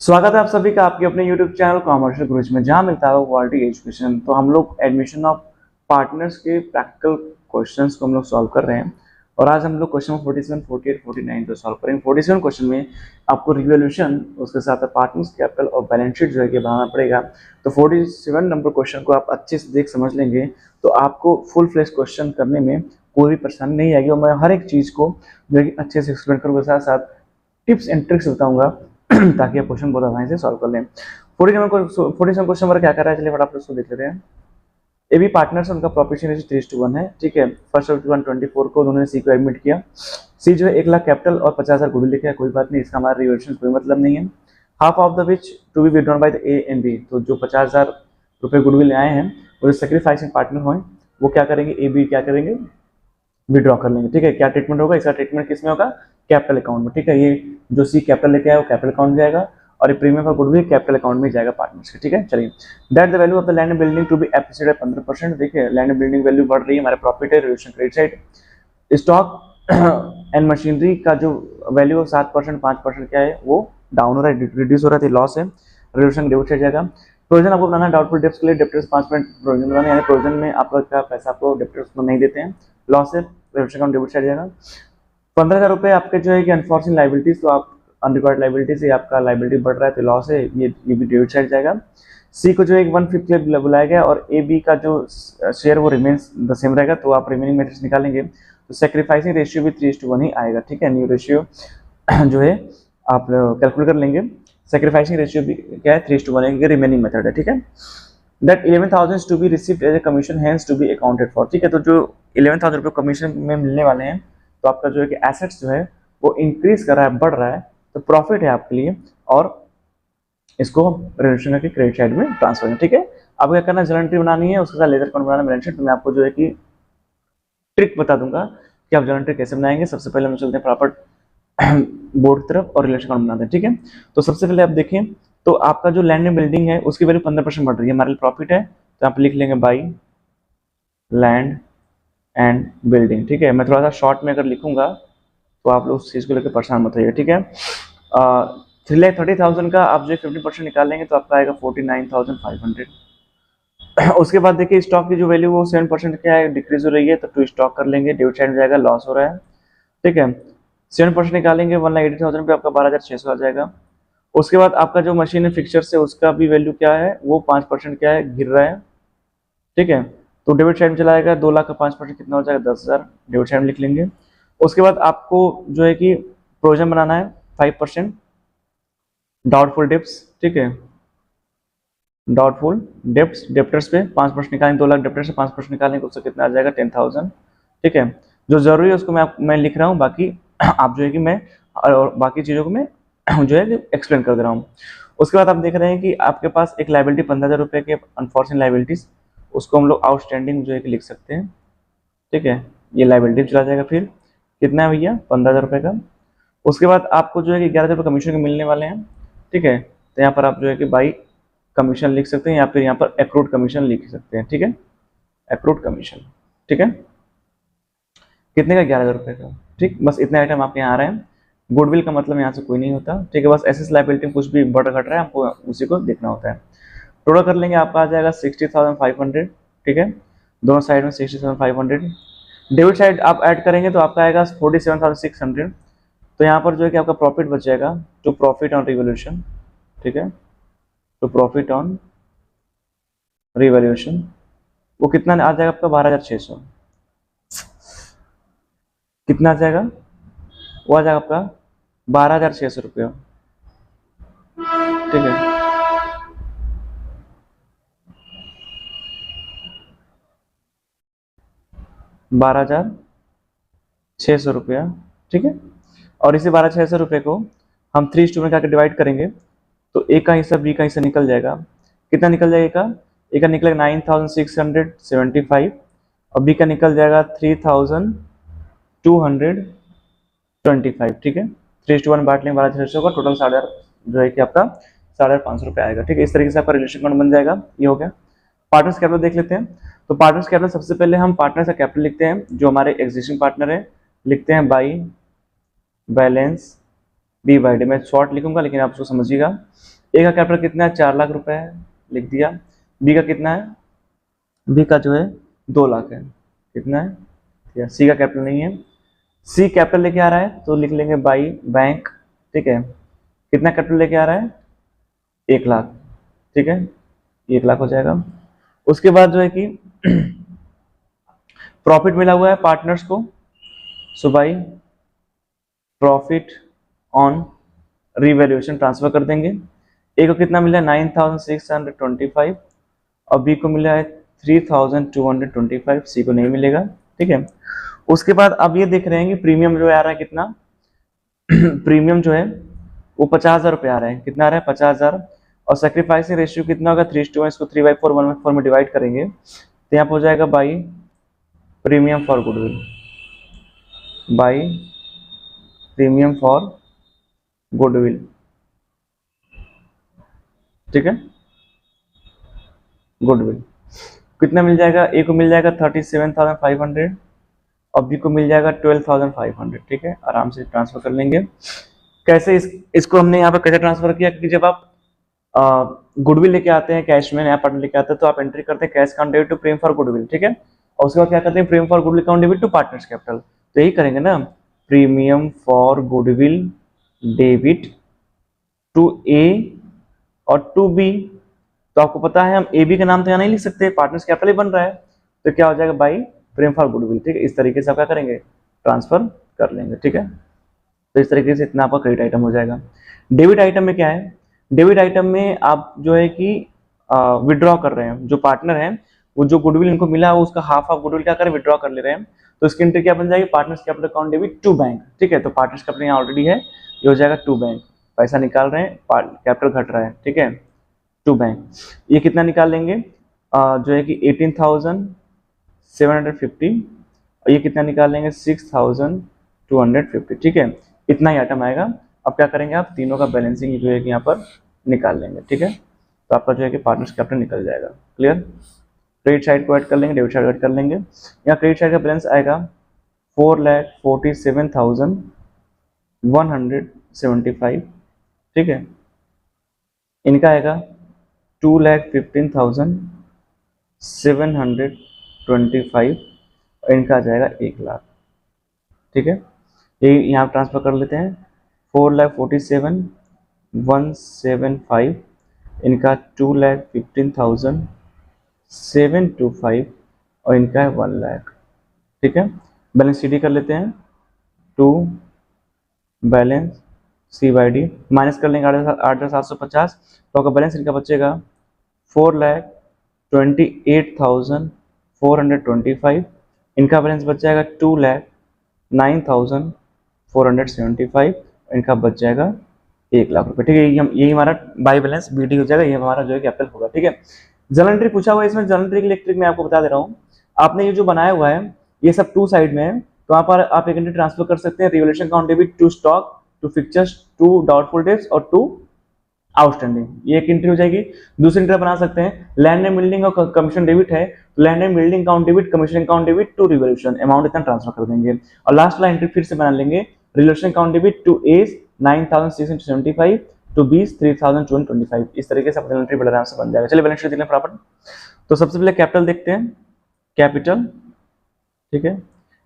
स्वागत है आप सभी का आपके अपने YouTube चैनल कॉमर्शियल गुरुज में, जहां मिलता है क्वालिटी एजुकेशन। तो हम लोग एडमिशन ऑफ पार्टनर्स के प्रैक्टिकल क्वेश्चंस को हम लोग सॉल्व कर रहे हैं। और आज हम लोग क्वेश्चन 47, 48, 49 तो सॉल्व करेंगे। 47 क्वेश्चन में आपको रिवोल्यूशन, उसके साथ पार्टनर्स कैपिटल और बैलेंस शीट जो है कि बनाना पड़ेगा। तो 47 नंबर क्वेश्चन को आप अच्छे से देख समझ लेंगे तो आपको फुल फ्लेश क्वेश्चन करने में कोई भी परेशानी नहीं आएगी। और मैं हर एक चीज़ को जो है कि अच्छे से एक्सप्लेन करूँगा, साथ साथ टिप्स एंड ट्रिक्स बताऊंगा ताकि आप क्वेश्चन बहुत आसानी से सॉल्व कर लें। 47 क्वेश्चन नंबर क्या कर रहा है, चलिए फटाफट उसको देख लेते हैं। ए बी पार्टनर्स, उनका प्रॉफिट शेयर 3:1 है, ठीक है। फर्स्ट ऑफ 124 को उन्होंने सी को एडमिट किया। सी जो है 1 लाख कैपिटल और 50,000 गुडविल लिखा है, कोई बात नहीं, इसका हमारा रिवर्शन कोई मतलब नहीं है। Half of the which to be withdrawn by the A and B, तो जो 50,000 रुपये गुडविल आए हैं वो सेक्रीफाइसिंग पार्टनर हो, वो क्या करेंगे, ए बी क्या करेंगे, विड्रॉ कर लेंगे, ठीक है। क्या ट्रीटमेंट होगा, इसका ट्रीटमेंट किसमें होगा, कैपिटल अकाउंट में, ठीक है। ये जो सी कैपिटल लेके आया वो कैपिटल अकाउंट में जाएगा और ये प्रीमियम का गुडविल कैपिटल अकाउंट में जाएगा पार्टनर्स के, ठीक है। चलिए, that the value of the land and building to be appreciated 15%। देखिए लैंड एंड बिल्डिंग वैल्यू बढ़ रही है, हमारा प्रॉफिट है, relation credit side. Stock and machinery का जो वैल्यू 7%, 5% क्या है, वो डाउन हो रहा है, रिड्यूस हो रहा है, लॉस है, रिलेशन डेबिट साइड जाएगा। प्रोविजन आपको बनाना है डाउटफुल डेब्ट्स के लिए, डेब्टर्स 5% प्रोविजन बनाना है, यानी प्रोविजन में आपका क्या पैसा आपको डेब्टर्स को नहीं देते हैं, लॉस है, रिलेशन अकाउंट डेबिट साइड जाएगा। 15,000 रुपये आपके जो है कि अनफॉर्चुनेट लाइबिलिटीज, तो आप अनरिक्वायर्ड लाइबिलिटीज है, आपका लाइबिलिटी बढ़ रहा है तो लॉस है, ये भी डेबिट साइड जाएगा। सी को जो है 1/5 के लिए बुलाया गया और ए बी का जो शेयर वो रिमेन्स द सेम रहेगा, तो आप रिमेनिंग मैट्रिक्स निकालेंगे तो सेक्रीफाइसिंग रेशियो भी 3:1 ही आएगा, ठीक है। न्यू रेशियो जो है आप कैलकुलेट कर लेंगे। सेक्रीफाइसिंग रेशियो भी क्या है, 3:1 है, रिमेनिंग मेथड है, ठीक है। That 11,000 to be received as a commission, hence to be accounted for, ठीक है। तो जो 11,000 रुपये कमीशन में मिलने वाले हैं, तो आपका जो है कि एसेट्स जो है वो इंक्रीज कर रहा है, बढ़ रहा है, तो प्रॉफिट है आपके लिए और इसको रिलेशन के क्रेडिट साइड में ट्रांसफर है, ठीक है। अब क्या करना है, जर्नल एंट्री बनानी है, उसके साथ लेजर अकाउंट बनाना है, बैलेंस शीट। तो मैं आपको जो है कि ट्रिक बता दूंगा कि आप जर्नल एंट्री कैसे बनाएंगे। सबसे पहले हम चलते हैं प्रॉपर्ट बोर्ड की तरफ और रिलेशन अकाउंट बनाते हैं, ठीक है। तो सबसे पहले आप देखें, तो आपका जो लैंड एंड बिल्डिंग है उसकी वैल्यू 15% बढ़ रही है, हमारे लिए प्रॉफिट है, तो आप लिख लेंगे बाई लैंड एंड बिल्डिंग, ठीक है। मैं थोड़ा सा शॉर्ट में अगर लिखूंगा तो आप लोग उस चीज़ को लेकर परेशान मत होइए, ठीक है। 3,30,000 का आप जो 50% निकालेंगे तो आपका आएगा 49,500। उसके बाद देखिए स्टॉक की जो वैल्यू वो 7% क्या है, डिक्रीज हो रही है, तो टू स्टॉक कर लेंगे, डेबिट साइड में जाएगा, लॉस हो रहा है, ठीक है। 7% निकालेंगे 1,80,000 पे आपका 12,600 आ जाएगा। उसके बाद आपका जो मशीन है फिक्चर्स है उसका भी वैल्यू क्या है, वो 5% क्या है, गिर रहा है, ठीक है। तो डेबिट साइड में चला जाएगा, 2 लाख का 5% कितना हो जाएगा, 10,000, डेबिट साइड में लिख लेंगे। उसके बाद आपको जो है कि प्रोविजन बनाना है 5% डाउटफुल डेब्ट्स, ठीक है। डाउटफुल डेब्ट्स, डेप्टर्स पे 5% निकालेंगे, 2 लाख डेप्टर्स से 5% निकालेंगे, उससे कितना आ जाएगा, 10,000, ठीक है। जो जरूरी है उसको मैं लिख रहा हूँ, बाकी आप जो है कि मैं और बाकी चीज़ों को मैं जो है कि एक्सप्लेन कर दे रहा हूँ। उसके बाद आप देख रहे हैं कि आपके पास एक लाइबिलिटी 15,000 रुपये के अनफॉर्चुनेट लाइबिलिटीज, उसको हम लोग आउटस्टैंडिंग जो है कि लिख सकते हैं, ठीक है। ये लाइबिलिटी चला जाएगा, फिर कितना है भैया, 15,000 रुपये का। उसके बाद आपको जो है कि 11,000 रुपये कमीशन के मिलने वाले हैं, ठीक है। तो यहाँ पर आप जो है कि बाई कमीशन लिख सकते हैं या फिर यहाँ पर एक्रूड कमीशन लिख सकते हैं, ठीक है, एक्रूड कमीशन, ठीक है। कितने का, 11,000 रुपये का, ठीक। बस इतने आइटम आपके यहाँ आ रहे हैं। गुडविल का मतलब यहाँ से कोई नहीं होता, ठीक है। बस एसेस लाइबिलिटी कुछ भी बढ़ घट रहा है हमको उसी को देखना होता है। टोटल कर लेंगे, आपका आ जाएगा 60,500, ठीक है। दोनों साइड में 60,500। डेबिट साइड आप ऐड करेंगे तो आपका आएगा 47,600। तो यहाँ पर जो है कि आपका प्रॉफिट बच जाएगा, टू प्रॉफिट ऑन रिवोल्यूशन, ठीक है, टू प्रॉफिट ऑन रिवोल्यूशन, वो कितना आ जाएगा आपका, 12,600। कितना आ जाएगा, वो आ जाएगा आपका 12,600 रुपये, ठीक है। 12,600 रुपया, ठीक है। और इसी 12,600 रुपये को हम 3 में करके डिवाइड करेंगे तो ए का हिस्सा बी का हिस्सा निकल जाएगा। कितना निकल जाएगा, ए का निकलेगा 9,675 और बी का निकल जाएगा 3,225, ठीक है। 3:1 बांट लेंगे 12,600 का, टोटल 8,500 जो है कि आपका 5,500 रुपये आएगा, ठीक है। इस तरीके से आपका रिलेशन अकाउंट बन जाएगा। ये हो गया। पार्टनर्स कैपिटल देख लेते हैं। तो पार्टनर्स कैपिटल सबसे पहले हम पार्टनर्स का कैपिटल लिखते हैं, जो हमारे एग्जिस्टिंग पार्टनर है, लिखते हैं by balance B by D, मैं शॉर्ट लिखूंगा लेकिन आप उसको समझिएगा। ए का कैपिटल कितना है, 4 लाख रुपए है, लिख दिया। बी का कितना है, बी का जो है 2 लाख है, कितना है, सी का कैपिटल नहीं है। सी कैपिटल लेके आ रहा है तो लिख लेंगे बाई बैंक, ठीक है। कितना कैपिटल लेके आ रहा है, 1 लाख, ठीक है, 1 लाख हो जाएगा। उसके बाद जो है कि प्रॉफिट मिला हुआ है पार्टनर्स को, so by profit on revaluation transfer कर देंगे। ए को कितना मिला है, 9625, और बी को मिला है 3225, सी को नहीं मिलेगा, ठीक है। उसके बाद अब ये देख रहे हैं कि प्रीमियम जो आ रहा है कितना प्रीमियम जो है वो 50,000 रुपये आ रहा है, कितना आ रहा है, 50,000। और सेक्रीफाइसिंग रेशियो कितना होगा, 3:1, इसको 3/4 1/4 में डिवाइड करेंगे तो यहाँ पर हो जाएगा by premium for goodwill, by premium for goodwill, ठीक है। गुडविल कितना मिल जाएगा, ए को मिल जाएगा 37,500 और बी को मिल जाएगा 12,500, ठीक है। आराम से ट्रांसफर कर लेंगे। कैसे इसको हमने यहाँ पर कैसे ट्रांसफर किया, क्योंकि जब आप गुडविल लेके आते हैं कैश में, नया पार्टनर लेके आते हैं तो आप एंट्री करते हैं cash account debit to premium for goodwill, ठीक है। और उसके बाद क्या करते हैं, premium for goodwill account debit to partners capital, तो यही करेंगे ना, premium for goodwill debit to A और टू बी। तो आपको पता है हम ए बी का नाम तो यहाँ नहीं लिख सकते, पार्टनर्स कैपिटल ही बन रहा है, तो क्या हो जाएगा बाई प्रीमियम फॉर गुडविल, ठीक है। इस तरीके से आप क्या करेंगे, ट्रांसफर कर लेंगे, ठीक है। तो इस तरीके से इतना आपका क्रेडिट आइटम हो जाएगा। डेबिट आइटम में क्या है, डेबिट आइटम में आप जो है कि विड्रॉ कर रहे हैं, जो पार्टनर है वो जो गुडविल इनको मिला है उसका हाफ ऑफ गुडविल क्या करें, विड्रॉ कर ले रहे हैं, तो इसकी एंट्री क्या बन जाएगी, partners capital account debit to bank, ठीक है। तो पार्टनर्स कैपिटल यहाँ ऑलरेडी है, ये हो जाएगा टू बैंक, पैसा निकाल रहे हैं, कैपिटल घट रहा है, ठीक है, टू बैंक। ये कितना निकाल लेंगे, जो है कि 18,750, और ये कितना निकाल लेंगे, 6,250, ठीक है। इतना ही आइटम आएगा। अब क्या करेंगे, आप तीनों का बैलेंसिंग जो है कि यहाँ पर निकाल लेंगे, ठीक है। तो आपका जो है कि पार्टनर्स कैपिटल निकल जाएगा, क्लियर। क्रेडिट साइड को ऐड कर लेंगे, डेबिट साइड ऐड कर लेंगे। यहाँ क्रेडिट साइड का बैलेंस आएगा 4,47,175, ठीक है। इनका आएगा 2,15,725 और इनका आ जाएगा 1 लाख, ठीक है। यही यहाँ ट्रांसफर कर लेते हैं, 4,47,175, इनका 2,15,725 और इनका है 1 लाख, ठीक है। बैलेंस सी डी कर लेते हैं, to balance C by D minus कर लेंगे 8,750, तो आपका बैलेंस इनका बचेगा 4,28,425, इनका बैलेंस बच जाएगा 2,09,475, इनका बच जाएगा 1 लाख रुपए, ठीक है। यही हमारा बाई बैलेंस बी डी हो जाएगा, ये हमारा जो है कैपिटल होगा, ठीक है। जर्नल एंट्री पूछा हुआ है, इसमें जर्नल एंट्री की इलेक्ट्रिक मैं आपको बता दे रहा हूँ। आपने ये जो बनाया हुआ है ये सब टू साइड में है, तो वहाँ पर आप एक एंट्री ट्रांसफर कर सकते हैं, revolution account debit to stock, to fixtures, to doubtful debts और टू आउटस्टैंडिंग, ये एक एंट्री हो जाएगी। दूसरी एंट्री बना सकते हैं, लैंड एंड बिल्डिंग और कमीशन डेबिट है, तो land and building account debit, commission account debit to revolution, amount इतना ट्रांसफर कर देंगे। और लास्ट वाला एंट्री फिर से बना लेंगे, revolution account debit to A's 9,675, to B's 3,225, इस तरीके से अपना एंट्री बड़ा आराम से बन जाएगा। चलिए बैलेंस शीट देख लें फटाफट। तो सबसे पहले कैपिटल देखते हैं, कैपिटल, ठीक है।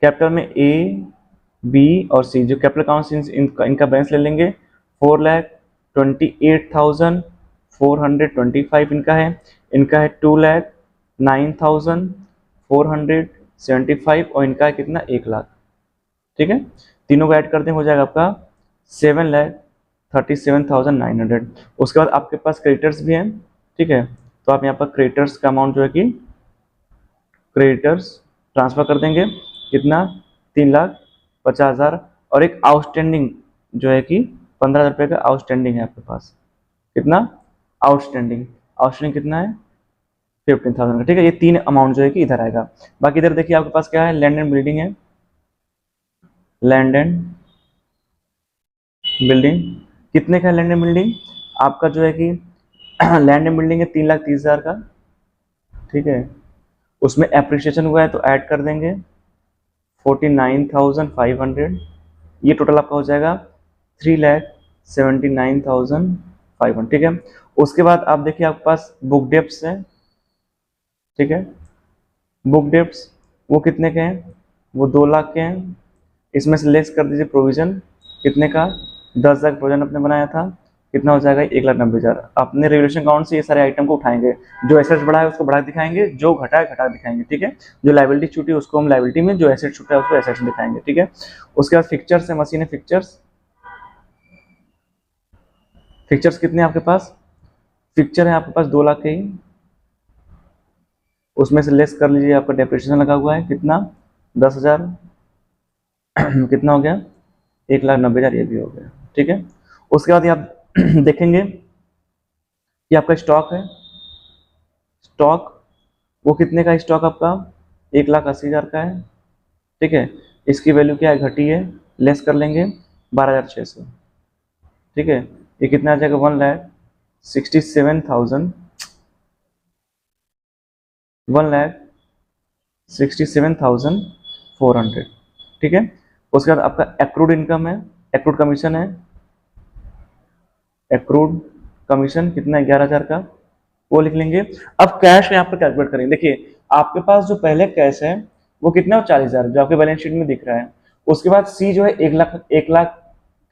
कैपिटल में ए बी और सी, जो कैपिटल अकाउंट इनका बैलेंस ले लेंगे, 4,28,425 इनका है, 2,09,475 और इनका है कितना, 1 लाख, ठीक है। तीनों को ऐड करते हैं, हो जाएगा आपका 7,37,900। उसके बाद आपके पास क्रेडिटर्स भी हैं, ठीक है। तो आप यहाँ पर क्रेडिटर्स का अमाउंट जो है कि क्रेडिटर्स ट्रांसफर कर देंगे, कितना, 3,50,000, और एक आउटस्टैंडिंग जो है कि 15,000 रुपये का आउटस्टैंडिंग है आपके पास, कितना, आउटस्टैंडिंग कितना है, 15,000 का, ठीक है। ये तीन अमाउंट जो है कि इधर आएगा। बाकी इधर देखिए आपके पास क्या है, लैंड एंड बिल्डिंग है, लैंड एंड बिल्डिंग कितने का है, लैंड एंड बिल्डिंग आपका जो है कि लैंड एंड बिल्डिंग है 3,30,000 का, ठीक है। उसमें एप्रिसिएशन हुआ है तो ऐड कर देंगे 49,500, ये टोटल आपका हो जाएगा 79,500, ठीक है। उसके बाद आप देखिए आपके पास बुक डेप्स है, ठीक है। बुक डेप्स वो कितने के हैं, वो 2 लाख के हैं। इसमें से लेस कर दीजिए प्रोविजन, कितने का, 10,000 प्रोविजन आपने बनाया था, कितना हो जाएगा 1,90,000। अपने रेवल्यूशन अकाउंट से ये सारे आइटम को उठाएंगे, जो एसेट्स बढ़ा है उसको बढ़ा दिखाएंगे, जो घटा है घटा दिखाएंगे, ठीक है। जो लाइबिलिटी छूटी है उसको हम लाइबिलिटी में, जो एसेट छूटा है उसको एसेट्स दिखाएंगे, ठीक है। उसके बाद फिक्चर्स है, मशीन है, फिक्चर्स कितने आपके पास, फिक्चर है आपके पास 2 लाख के ही, उसमें से लेस कर लीजिए, आपका डेप्रिसिएशन लगा हुआ है कितना, 10,000 कितना हो गया, 1,90,000, ये भी हो गया, ठीक है। उसके बाद ये आप देखेंगे कि आपका स्टॉक है, स्टॉक वो कितने का स्टॉक आपका, 1,80,000 का है, ठीक है। इसकी वैल्यू क्या है, घटी है, लेस कर लेंगे 12,600, ठीक है। ये कितना आ जाएगा, 1,67,400, ठीक है। उसके बाद आपका एक्रूड इनकम है, एक्रूड कमीशन है, एक्रूड कमीशन कितना है, 11,000 का, वो लिख लेंगे। अब कैश में आपको कैलकुलेट करेंगे, देखिए आपके पास जो पहले कैश है वो कितना है, 40,000 जो आपके बैलेंस शीट में दिख रहा है। उसके बाद सी जो है 1 लाख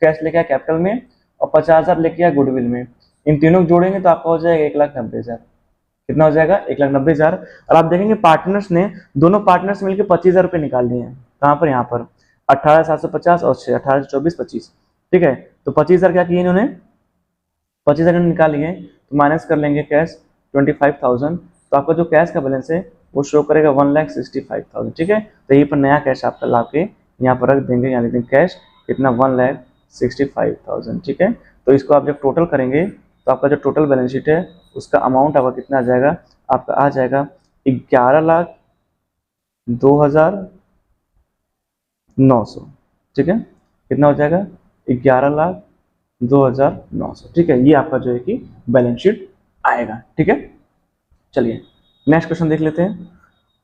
कैश लेके आया कैपिटल में, और 50,000 लेके आया गुडविल में। इन तीनों को जोड़ेंगे तो आपका हो जाएगा 1,90,000। कितना हो जाएगा, 1,90,000। और आप देखेंगे पार्टनर्स ने, दोनों पार्टनर्स मिलकर 25,000 रुपये निकाल लिए हैं, कहाँ पर, यहाँ पर 18,750 और 6, 18,24, 25, ठीक है। तो 25,000 क्या किए इन्होंने, 25,000 निकाल लिए, तो माइनस कर लेंगे कैश 25,000, तो आपका जो कैश का बैलेंस है वो शो करेगा 1,65,000, ठीक है। तो यहीं पर नया कैश आपका ला के यहाँ पर रख देंगे, यहाँ लिख देंगे कैश कितना, 1,65,000, ठीक है। तो इसको आप जब टोटल करेंगे तो आपका जो टोटल बैलेंस शीट है उसका अमाउंट आपका कितना आ जाएगा, आपका आ जाएगा 11,02,900, ठीक है। कितना हो जाएगा, 11,02,900, ठीक है। ये आपका जो है कि बैलेंस शीट आएगा, ठीक है। चलिए नेक्स्ट क्वेश्चन देख लेते हैं।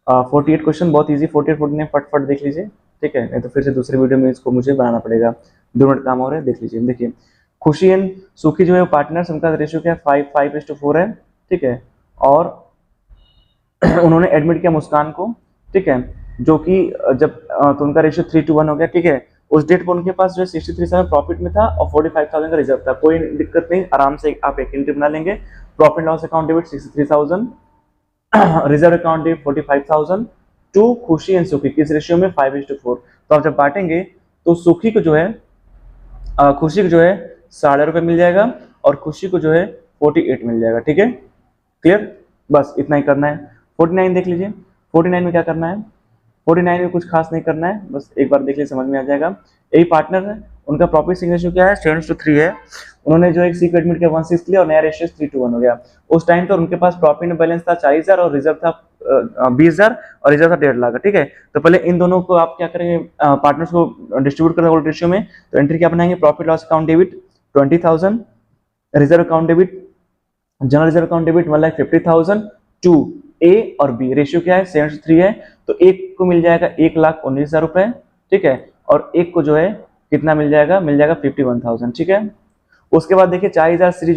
48 क्वेश्चन बहुत इजी, 48 49 फटफट देख लीजिए, ठीक है। नहीं तो फिर से दूसरे वीडियो में इसको मुझे बनाना पड़ेगा, 2 मिनट काम हो रहा है, देख लीजिए। देखिए खुशी एंड सुखी जो है पार्टनर्स, उनका रेशियो क्या है, 5:4 है, ठीक है। और उन्होंने एडमिट किया मुस्कान को, ठीक है, जो कि जब तो उनका रेशियो 3:1 हो गया, ठीक है। उस डेट पर उनके पास जो है 63,000 प्रॉफिट में था और 45,000 का रिजर्व था, कोई दिक्कत नहीं, आराम से आप एक एंट्री बना लेंगे। Profit loss account debit 63,000, reserve account debit 45,000 to Khushi and Sukhi, किस रेशियो में, 5:4। तो आप जब बांटेंगे तो सुखी को जो है, खुशी को जो है 1,500 मिल जाएगा और खुशी को जो है 48 मिल जाएगा, ठीक है। क्लियर, बस इतना ही करना है। 49 देख लीजिए, 49 में क्या करना है, 49 में कुछ खास नहीं करना है, बस एक बार देख लीजिए समझ में आ जाएगा। यही पार्टनर है, उनका प्रॉफिट शेयरिंग रेशियो क्या है, 7:3 है। उन्होंने जो एक सी को एडमिट किया 16 लिया और नया रेशियो 3:1 हो गया। उस टाइम तो उनके पास प्रॉफिट बैलेंस था 40,000 और रिजर्व था 20,000 और रिजर्व था 1.5 लाख, ठीक है। तो पहले इन दोनों को आप क्या करेंगे, पार्टनर्स को डिस्ट्रीब्यूट करेंगे ओल्ड रेशियो में। तो एंट्री क्या बनाएंगे, profit loss account debit 20,000, reserve account debit, general reserve account debit 1,50,000 to A और बी, रेशियो क्या है 7:3 है। तो एक को मिल जाएगा 1,19,000 रुपए, ठीक है। और एक को जो है कितना मिल जाएगा, 51,000, ठीक है। उसके बाद देखिए 4,000 सी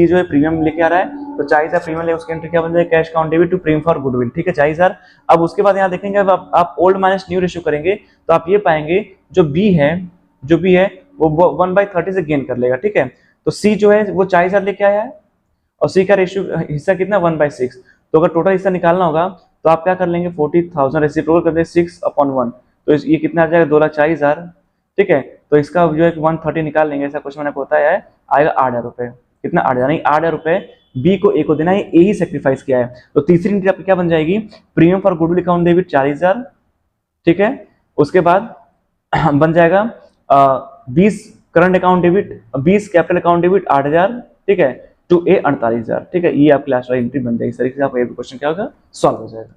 जो है प्रीमियम लेके आ रहा है, तो 4,000 प्रीमियम ले, उसकी एंट्री क्या बन जाएगी, cash account debit to premium for goodwill, ठीक है, 4,000। अब उसके बाद यहाँ देखेंगे, अब आप ओल्ड माइनस न्यू रेशियो करेंगे तो आप ये पाएंगे जो बी है वो 1/30 से गेन कर लेगा, ठीक है। तो सी जो है वो 4,000 लेके आया है और सी का रेशियो हिस्सा कितना 1/6। तो अगर टोटल हिस्सा निकालना होगा तो आप क्या कर लेंगे, 40,000 रेसिप्रोकल कर देंगे 6/1, तो ये कितना आ जाएगा, 2,40,000, ठीक है। तो इसका जो है 130 निकाल लेंगे, ऐसा कुछ मैंने बताया है, आएगा 8,000 रुपए। कितना, 8,000 नहीं, 8,000 रुपए बी को ए को देना है, ए ही सेक्रीफाइस किया है। तो तीसरी एंट्री आपकी क्या बन जाएगी, premium for goodwill account debit 40,000, ठीक है। उसके बाद बन जाएगा 20 current account debit, 20 capital account debit 8,000, ठीक है, टू ए 48,000, ठीक है। ये आपकी लास्ट वाली एंट्री बन जाएगी। इस तरीके से आपका क्वेश्चन क्या होगा, सॉल्व हो जाएगा।